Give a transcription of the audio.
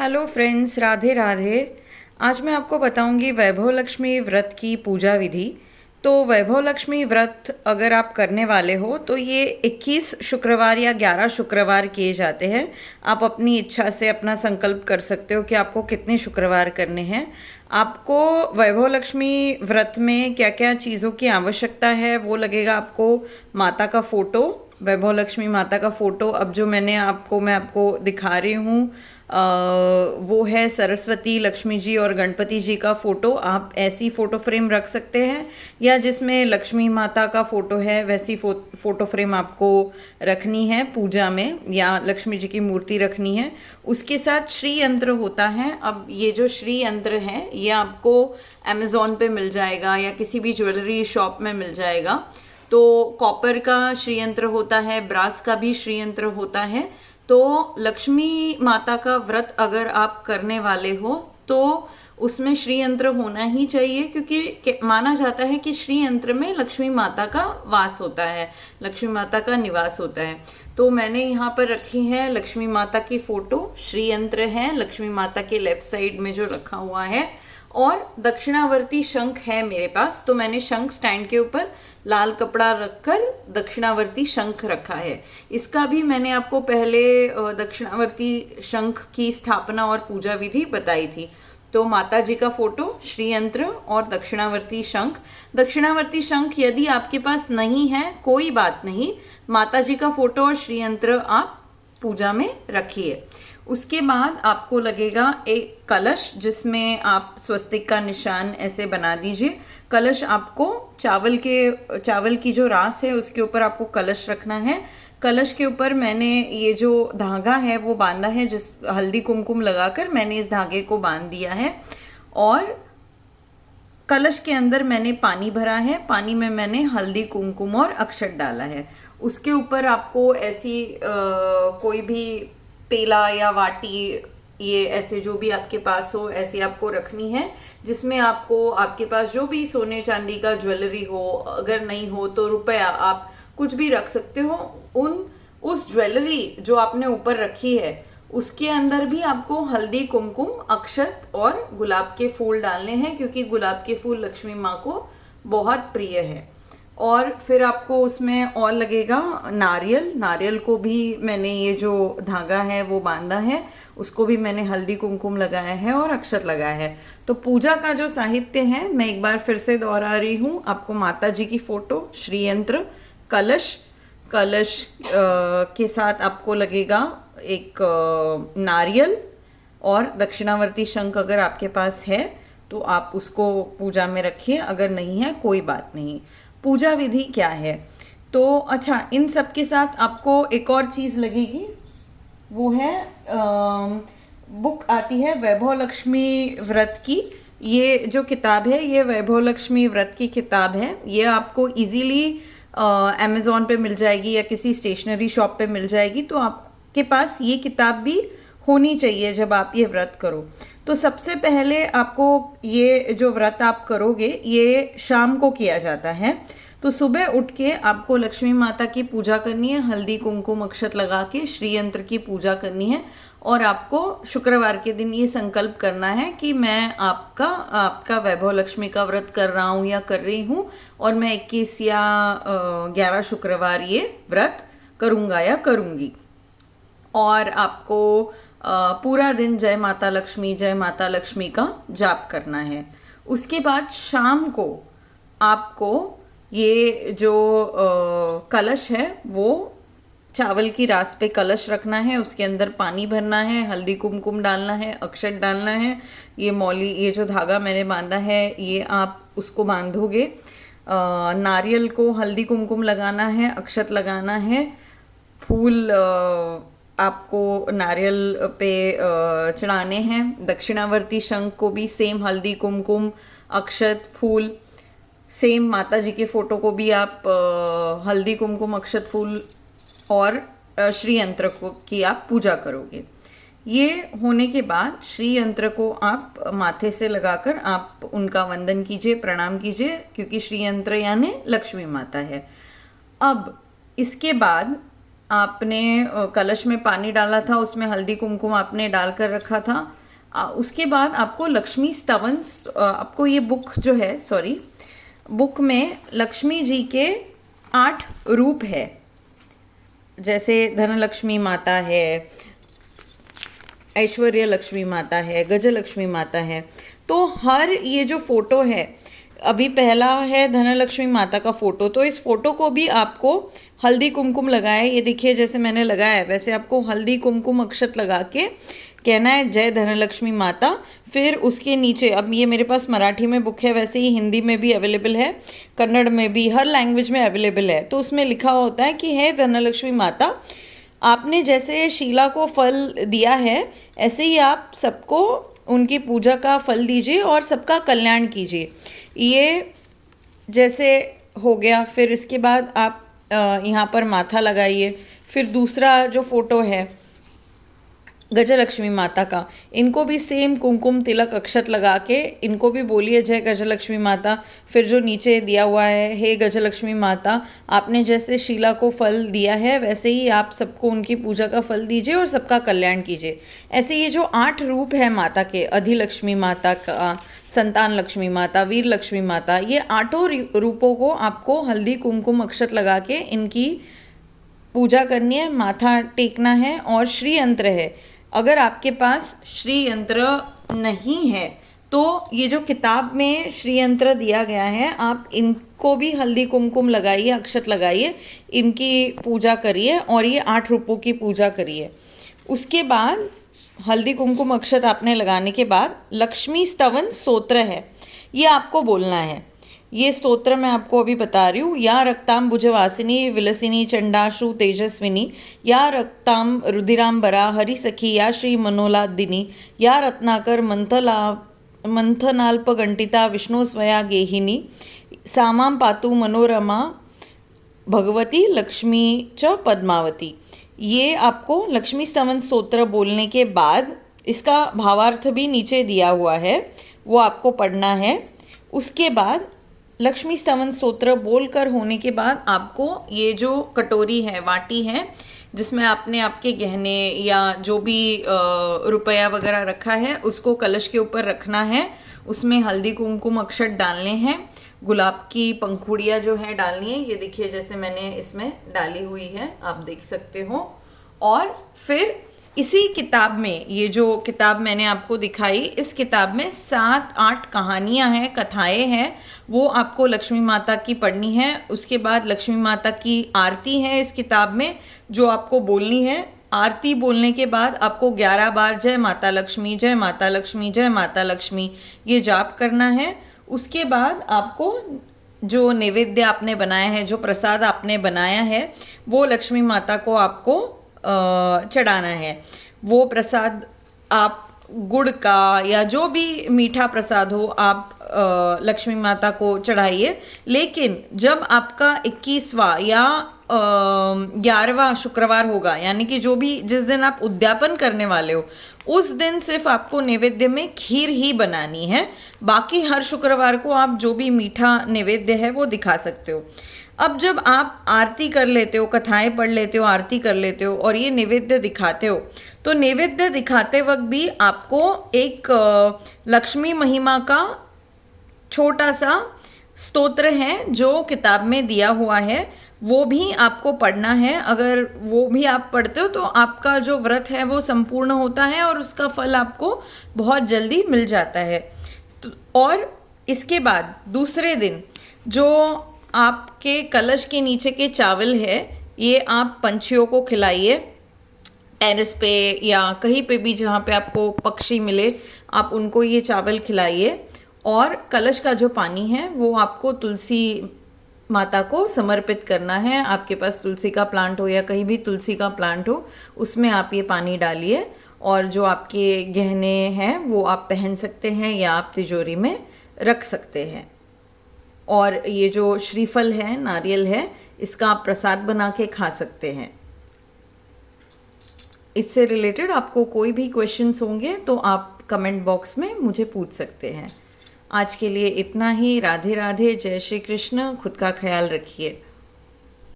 Hello friends, Radhe Radhe. आज मैं आपको बताऊंगी वैभव लक्ष्मी व्रत की पूजा विधि। तो वैभव लक्ष्मी व्रत अगर आप करने वाले हो तो ये 21 शुक्रवार या 11 शुक्रवार किए जाते हैं। आप अपनी इच्छा से अपना संकल्प कर सकते हो कि आपको कितने शुक्रवार करने हैं। आपको वैभव लक्ष्मी व्रत में क्या क्या चीज़ों की आवश्यकता है वो लगेगा आपको। माता का फ़ोटो, वैभव लक्ष्मी माता का फ़ोटो अब जो मैं आपको दिखा रही हूँ, वो है सरस्वती, लक्ष्मी जी और गणपति जी का फ़ोटो। आप ऐसी फ़ोटो फ्रेम रख सकते हैं या जिसमें लक्ष्मी माता का फ़ोटो है वैसी फ़ोटो फ्रेम आपको रखनी है पूजा में, या लक्ष्मी जी की मूर्ति रखनी है। उसके साथ श्री यंत्र होता है। अब ये जो श्री यंत्र है ये आपको अमेज़ॉन पे मिल जाएगा या किसी भी ज्वेलरी शॉप में मिल जाएगा। तो कॉपर का श्री यंत्र होता है, ब्रास का भी श्री यंत्र होता है। तो लक्ष्मी माता का व्रत अगर आप करने वाले हो तो उसमें श्री यंत्र होना ही चाहिए, क्योंकि माना जाता है कि श्री यंत्र में लक्ष्मी माता का वास होता है, लक्ष्मी माता का निवास होता है। तो मैंने यहाँ पर रखी है लक्ष्मी माता की फ़ोटो, श्री यंत्र है लक्ष्मी माता के लेफ्ट साइड में जो रखा हुआ है, और दक्षिणावर्ती शंख है मेरे पास। तो मैंने शंख स्टैंड के ऊपर लाल कपड़ा रखकर दक्षिणावर्ती शंख रखा है। इसका भी मैंने आपको पहले दक्षिणावर्ती शंख की स्थापना और पूजा विधि बताई थी। तो माता जी का फोटो, श्री यंत्र और दक्षिणावर्ती शंख। दक्षिणावर्ती शंख यदि आपके पास नहीं है कोई बात नहीं, माता जी का फोटो और श्री यंत्र आप पूजा में रखिए। उसके बाद आपको लगेगा एक कलश, जिसमें आप स्वस्तिक का निशान ऐसे बना दीजिए। कलश आपको चावल की जो रास है उसके ऊपर आपको कलश रखना है। कलश के ऊपर मैंने ये जो धागा है वो बांधा है, जिस हल्दी कुमकुम लगाकर मैंने इस धागे को बांध दिया है। और कलश के अंदर मैंने पानी भरा है, पानी में मैंने हल्दी कुमकुम और अक्षत डाला है। उसके ऊपर आपको ऐसी कोई भी पेला या वाटी, ये ऐसे जो भी आपके पास हो ऐसी आपको रखनी है, जिसमें आपको आपके पास जो भी सोने चांदी का ज्वेलरी हो, अगर नहीं हो तो रुपया, आप कुछ भी रख सकते हो। उस ज्वेलरी जो आपने ऊपर रखी है उसके अंदर भी आपको हल्दी कुमकुम, अक्षत और गुलाब के फूल डालने हैं, क्योंकि गुलाब के फूल लक्ष्मी माँ को बहुत प्रिय है। और फिर आपको उसमें और लगेगा नारियल को भी मैंने ये जो धागा है वो बांधा है, उसको भी मैंने हल्दी कुमकुम लगाया है और अक्षत लगाया है। तो पूजा का जो साहित्य है मैं एक बार फिर से दोहरा रही हूँ। आपको माता जी की फ़ोटो, श्री यंत्र, कलश के साथ आपको लगेगा एक नारियल और दक्षिणावर्ती शंख। अगर आपके पास है तो आप उसको पूजा में रखिए, अगर नहीं है कोई बात नहीं। पूजा विधि क्या है तो अच्छा, इन सब के साथ आपको एक और चीज़ लगेगी, वो है बुक आती है वैभव लक्ष्मी व्रत की। ये जो किताब है ये वैभव लक्ष्मी व्रत की किताब है। ये आपको इजीली अमेज़ॉन पे मिल जाएगी या किसी स्टेशनरी शॉप पे मिल जाएगी। तो आपके पास ये किताब भी होनी चाहिए जब आप ये व्रत करो। तो सबसे पहले आपको ये जो व्रत आप करोगे ये शाम को किया जाता है। तो सुबह उठ के आपको लक्ष्मी माता की पूजा करनी है, हल्दी कुमकुम अक्षत लगा के श्री यंत्र की पूजा करनी है। और आपको शुक्रवार के दिन ये संकल्प करना है कि मैं आपका वैभव लक्ष्मी का व्रत कर रहा हूँ या कर रही हूँ, और मैं 21 या 11 शुक्रवार ये व्रत करूँगा या करूँगी। और आपको पूरा दिन जय माता लक्ष्मी का जाप करना है। उसके बाद शाम को आपको ये जो कलश है वो चावल की रास पे कलश रखना है, उसके अंदर पानी भरना है, हल्दी कुमकुम डालना है, अक्षत डालना है। ये जो धागा मैंने बांधा है ये आप उसको बांधोगे। नारियल को हल्दी कुमकुम लगाना है, अक्षत लगाना है, फूल आपको नारियल पे चढ़ाने हैं। दक्षिणावर्ती शंख को भी सेम हल्दी कुमकुम अक्षत फूल, सेम माता जी के फ़ोटो को भी आप हल्दी कुमकुम अक्षत फूल और श्री यंत्र की आप पूजा करोगे। ये होने के बाद श्री यंत्र को आप माथे से लगाकर आप उनका वंदन कीजिए, प्रणाम कीजिए, क्योंकि श्री यंत्र यानी लक्ष्मी माता है। अब इसके बाद आपने कलश में पानी डाला था, उसमें हल्दी कुमकुम आपने डाल कर रखा था। उसके बाद आपको लक्ष्मी स्तवन, आपको ये बुक जो है, सॉरी, बुक में लक्ष्मी जी के 8 रूप है। जैसे धनलक्ष्मी माता है, ऐश्वर्य लक्ष्मी माता है, गजलक्ष्मी माता है। तो हर ये जो फोटो है, अभी पहला है धनलक्ष्मी माता का फोटो, तो इस फोटो को भी आपको हल्दी कुमकुम लगाए, ये देखिए जैसे मैंने लगाया है वैसे आपको हल्दी कुमकुम अक्षत लगा के कहना है जय धनलक्ष्मी माता। फिर उसके नीचे, अब ये मेरे पास मराठी में बुक है, वैसे ही हिंदी में भी अवेलेबल है, कन्नड़ में भी, हर लैंग्वेज में अवेलेबल है। तो उसमें लिखा होता है कि हे धनलक्ष्मी माता, आपने जैसे शीला को फल दिया है ऐसे ही आप सबको उनकी पूजा का फल दीजिए और सबका कल्याण कीजिए। ये जैसे हो गया। फिर इसके बाद आप यहाँ पर माथा लगाइए। फिर दूसरा जो फोटो है गजलक्ष्मी माता का, इनको भी सेम कुमकुम तिलक अक्षत लगा के इनको भी बोलिए जय गजलक्ष्मी माता। फिर जो नीचे दिया हुआ है, हे गजलक्ष्मी माता, आपने जैसे शीला को फल दिया है वैसे ही आप सबको उनकी पूजा का फल दीजिए और सबका कल्याण कीजिए। ऐसे ये जो 8 रूप है माता के, अधिलक्ष्मी माता का, संतान लक्ष्मी माता, वीर लक्ष्मी माता, ये 8 रूपों को आपको हल्दी कुमकुम अक्षत लगा के इनकी पूजा करनी है, माथा टेकना है। और श्री यंत्र है, अगर आपके पास श्री यंत्र नहीं है तो ये जो किताब में श्री यंत्र दिया गया है, आप इनको भी हल्दी कुमकुम लगाइए, अक्षत लगाइए, इनकी पूजा करिए और ये 8 रूपों की पूजा करिए। उसके बाद हल्दी कुमकुम अक्षत आपने लगाने के बाद लक्ष्मी स्तवन स्तोत्र है, ये आपको बोलना है। ये स्तोत्र मैं आपको अभी बता रही हूँ। या रक्ताम्बुजवासिनी विलसिनी चंडाशु तेजस्विनी, या रक्ताम रुधिरांबरा हरिसखी, या श्री मनोलादिनी, या रत्नाकर मंथनाल्पघंटिता विष्णु स्वया गेहिनी, सामां पातु मनोरमा भगवती लक्ष्मी च पद्मावती। ये आपको लक्ष्मी स्तवन स्तोत्र बोलने के बाद इसका भावार्थ भी नीचे दिया हुआ है, वो आपको पढ़ना है। उसके बाद लक्ष्मी स्तवन स्तोत्र बोलकर होने के बाद आपको ये जो कटोरी है, वाटी है, जिसमें आपने आपके गहने या जो भी रुपया वगैरह रखा है उसको कलश के ऊपर रखना है। उसमें हल्दी कुमकुम अक्षत डालने हैं, गुलाब की पंखुड़ियाँ जो है डालनी है, ये देखिए जैसे मैंने इसमें डाली हुई है, आप देख सकते हो। और फिर इसी किताब में, ये जो किताब मैंने आपको दिखाई, इस किताब में 7-8 कहानियाँ हैं, कथाएँ हैं, वो आपको लक्ष्मी माता की पढ़नी है। उसके बाद लक्ष्मी माता की आरती है इस किताब में, जो आपको बोलनी है। आरती बोलने के बाद आपको 11 बार जय माता लक्ष्मी, जय माता लक्ष्मी, जय माता लक्ष्मी ये जाप करना है। उसके बाद आपको जो नैवेद्य आपने बनाया है, जो प्रसाद आपने बनाया है, वो लक्ष्मी माता को आपको चढ़ाना है। वो प्रसाद आप गुड़ का या जो भी मीठा प्रसाद हो आप लक्ष्मी माता को चढ़ाइए। लेकिन जब आपका 21वां या 11वां शुक्रवार होगा, यानी कि जो भी जिस दिन आप उद्यापन करने वाले हो, उस दिन सिर्फ आपको नैवेद्य में खीर ही बनानी है। बाकी हर शुक्रवार को आप जो भी मीठा नैवेद्य है वो दिखा सकते हो। अब जब आप आरती कर लेते हो, कथाएं पढ़ लेते हो, आरती कर लेते हो और ये नैवेद्य दिखाते हो, तो नैवेद्य दिखाते वक्त भी आपको एक लक्ष्मी महिमा का छोटा सा स्तोत्र है जो किताब में दिया हुआ है, वो भी आपको पढ़ना है। अगर वो भी आप पढ़ते हो तो आपका जो व्रत है वो संपूर्ण होता है और उसका फल आपको बहुत जल्दी मिल जाता है। और इसके बाद दूसरे दिन जो आपके कलश के नीचे के चावल है, ये आप पंछियों को खिलाइए। टेरेस पे या कहीं पे भी जहाँ पे आपको पक्षी मिले, आप उनको ये चावल खिलाइए। और कलश का जो पानी है वो आपको तुलसी माता को समर्पित करना है। आपके पास तुलसी का प्लांट हो या कहीं भी तुलसी का प्लांट हो, उसमें आप ये पानी डालिए। और जो आपके गहने हैं वो आप पहन सकते हैं या आप तिजोरी में रख सकते हैं। और ये जो श्रीफल है, नारियल है, इसका आप प्रसाद बना के खा सकते हैं। इससे रिलेटेड आपको कोई भी क्वेश्चंस होंगे तो आप कमेंट बॉक्स में मुझे पूछ सकते हैं। आज के लिए इतना ही। राधे राधे, जय श्री कृष्ण। खुद का ख्याल रखिए।